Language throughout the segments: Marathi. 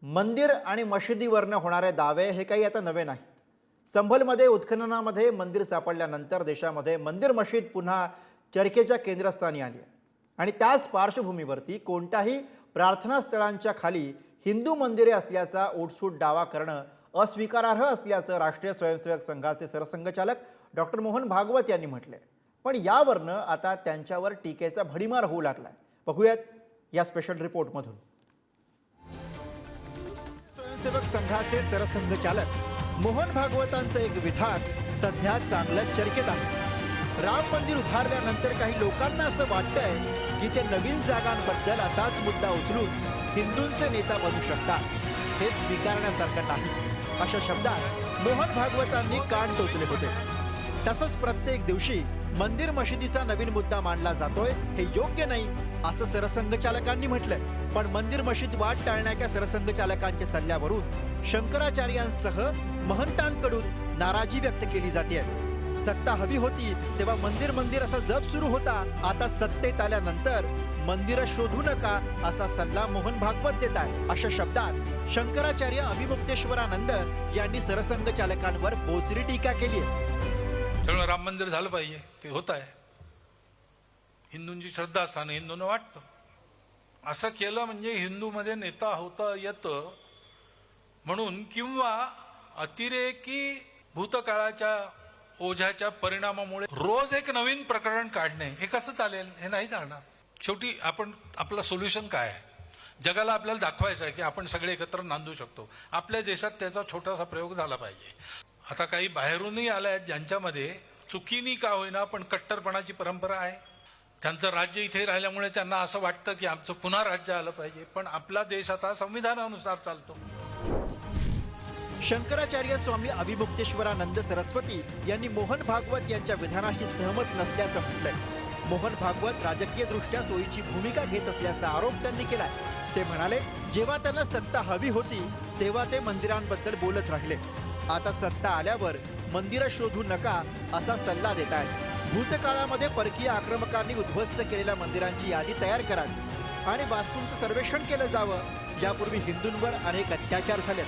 मंदिर आणि मशिदीवरनं होणारे दावे हे काही आता नवे नाहीत. संभलमध्ये उत्खननामध्ये मंदिर सापडल्यानंतर देशामध्ये मंदिर मशीद पुन्हा चर्चेच्या केंद्रस्थानी आली आहे. आणि त्याच पार्श्वभूमीवरती कोणत्याही प्रार्थना स्थळांच्या खाली हिंदू मंदिरे असल्याचा उठसूट दावा करणं अस्वीकारार्ह असल्याचं राष्ट्रीय स्वयंसेवक संघाचे सरसंघचालक डॉक्टर मोहन भागवत यांनी म्हटलंय. पण यावरनं आता त्यांच्यावर टीकेचा भडीमार होऊ लागलाय. बघूयात या स्पेशल रिपोर्टमधून. स्वयंसेवक संघाचे सरसंघचालक मोहन भागवतांचं एक विधान सध्या चांगलं चर्चेत आहे. राम मंदिर उभारल्यानंतर काही लोकांना असं वाटतंय की ते नवीन जागांबद्दल असाच मुद्दा उचलून हिंदूंचे नेता बनू शकतात. हे स्वीकारण्यासारखं नाही अशा शब्दात मोहन भागवतांनी कान टोचले होते. तसंच प्रत्येक दिवशी मंदिर मशिदीचा नवीन मुद्दा मांडला जातोय हे योग्य नाही असं सरसंघचालकांनी म्हटलंय. पण मंदिर मशीद वाद टाळण्याच्या सरसंघचालकांच्या सल्ल्यावरून शंकराचार्यांसह महंतांकडून नाराजी व्यक्त केली जाते. सत्ता हवी होती तेव्हा मंदिर असा जप सुरू होता. आता सत्तेत आल्यानंतर मंदिर शोधू नका असा सल्ला मोहन भागवत देत आहे. अशा शब्दात शंकराचार्य अभिमुक्तेश्वरानंद यांनी सरसंघचालकांवर बोचरी टीका केली आहे. त्यामुळे राम मंदिर झालं पाहिजे, ते होत आहे. हिंदूंची श्रद्धास्थान हिंदूंना वाटतं. असं केलं म्हणजे हिंदूमध्ये नेता होता येतं म्हणून, किंवा अतिरेकी भूतकाळाच्या ओझ्याच्या परिणामामुळे रोज एक नवीन प्रकरण काढणे हे कसं चालेल? हे नाही चालणार. शेवटी आपलं सोल्युशन काय आहे? जगाला आपल्याला दाखवायचं आहे की आपण सगळे एकत्र नांदू शकतो. आपल्या देशात त्याचा छोटासा प्रयोग झाला पाहिजे. आता काही बाहेरूनही आल्या आहेत ज्यांच्यामध्ये चुकीनी का होईना पण कट्टरपणाची परंपरा आहे. त्यांचं राज्य इथे राहिल्यामुळे त्यांना असं वाटतं की आमचं पुन्हा राज्य आलं पाहिजे. पण आपला देश आता संविधानानुसार चालतो. शंकराचार्य स्वामी अभिमुक्तेश्वरानंद सरस्वती यांनी मोहन भागवत यांच्या विधानाशी सहमत नसल्याचं म्हटलंय. मोहन भागवत राजकीय दृष्ट्या सोयीची भूमिका घेत असल्याचा आरोप त्यांनी केलाय. ते म्हणाले, जेव्हा त्यांना सत्ता हवी होती तेव्हा ते मंदिरांबद्दल बोलत राहिले. आता सत्ता आल्यावर मंदिरं शोधू नका असा सल्ला देत आहेत. भूतकाळामध्ये परकीय आक्रमकांनी उद्ध्वस्त केलेल्या मंदिरांची यादी तयार करावी आणि वास्तूंचं सर्वेक्षण केलं जावं. यापूर्वी हिंदूंवर अनेक अत्याचार झालेत.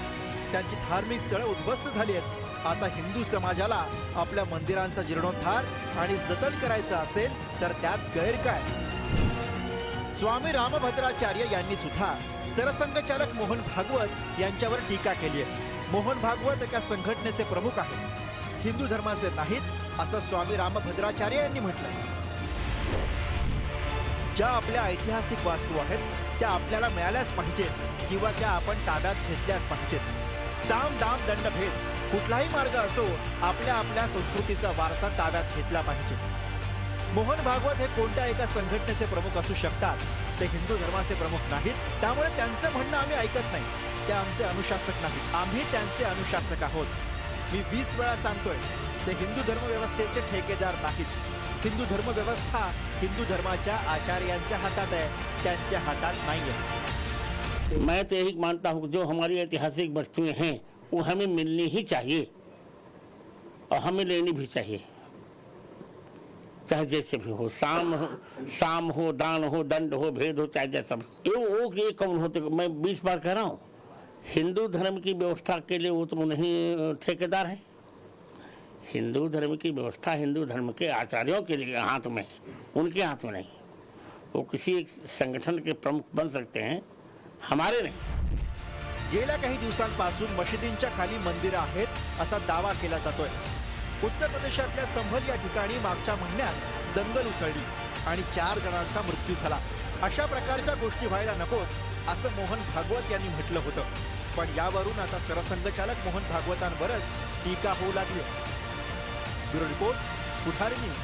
त्यांची धार्मिक स्थळं उद्ध्वस्त झाली आहेत. आता हिंदू समाजाला आपल्या मंदिरांचा जीर्णोद्धार आणि जतन करायचं असेल तर त्यात गैर काय? स्वामी रामभद्राचार्य यांनी सुद्धा सरसंघचालक मोहन भागवत यांच्यावर टीका केली आहे. मोहन भागवत एका संघटनेचे प्रमुख आहेत, हिंदू धर्माचे नाहीत असं स्वामी रामभद्राचार्य यांनी म्हटलंय. ज्या आपल्या ऐतिहासिक वास्तू आहेत त्या आपल्याला मिळाल्याच पाहिजेत किंवा त्या आपण ताब्यात घेतल्याच पाहिजेत. साम दाम दंड भेद कुठलाही मार्ग असो, आपल्या संस्कृतीचा वारसा ताब्यात घेतला पाहिजे. मोहन भागवत हे कोणत्या एका संघटनेचे प्रमुख असू शकतात, ते हिंदू धर्माचे प्रमुख नाहीत. त्यामुळे त्यांचं म्हणणं आम्ही ऐकत नाही. ते आमचे अनुशासक नाहीत, आम्ही त्यांचे अनुशासक आहोत. मी 20 वेळा सांगतोय, ते हिंदू धर्म व्यवस्थेचे ठेकेदार नाहीत. हिंदू धर्म व्यवस्था हिंदू धर्माच्या आचार्यांच्या हातात आहे, त्यांच्या हातात नाहीये. मैं तो यही मानता हूँ जो हमारी ऐतिहासिक वस्तुएं हैं वो हमें मिलनी ही चाहिए और हमें लेनी भी चाहिए, चाहे जैसे भी हो. साम हो, दान हो, दंड हो, भेद हो, चाहे जैसा भी. ये कौन होते? मैं 20 बार कह रहा हूँ, हिंदू धर्म की व्यवस्था के लिए वो तो नहीं ठेकेदार है. हिंदू धर्म की व्यवस्था हिंदू धर्म के आचार्यों के लिए हाथ में है, उनके हाथ में नहीं. वो किसी एक संगठन के प्रमुख बन सकते हैं, हमारे नहीं. गेल्या काही दिवसांपासून मशिदींच्या खाली मंदिरं आहेत असा दावा केला जातोय. उत्तर प्रदेशातल्या संभल या ठिकाणी मागच्या महिन्यात दंगल उसळली आणि 4 जणांचा मृत्यू झाला. अशा प्रकारच्या गोष्टी व्हायला नकोत असं मोहन भागवत यांनी म्हटलं होतं. पण यावरून आता सरसंघचालक मोहन भागवतांवरच टीका होऊ लागली. ब्युरो रिपोर्ट, पुढारी न्यूज.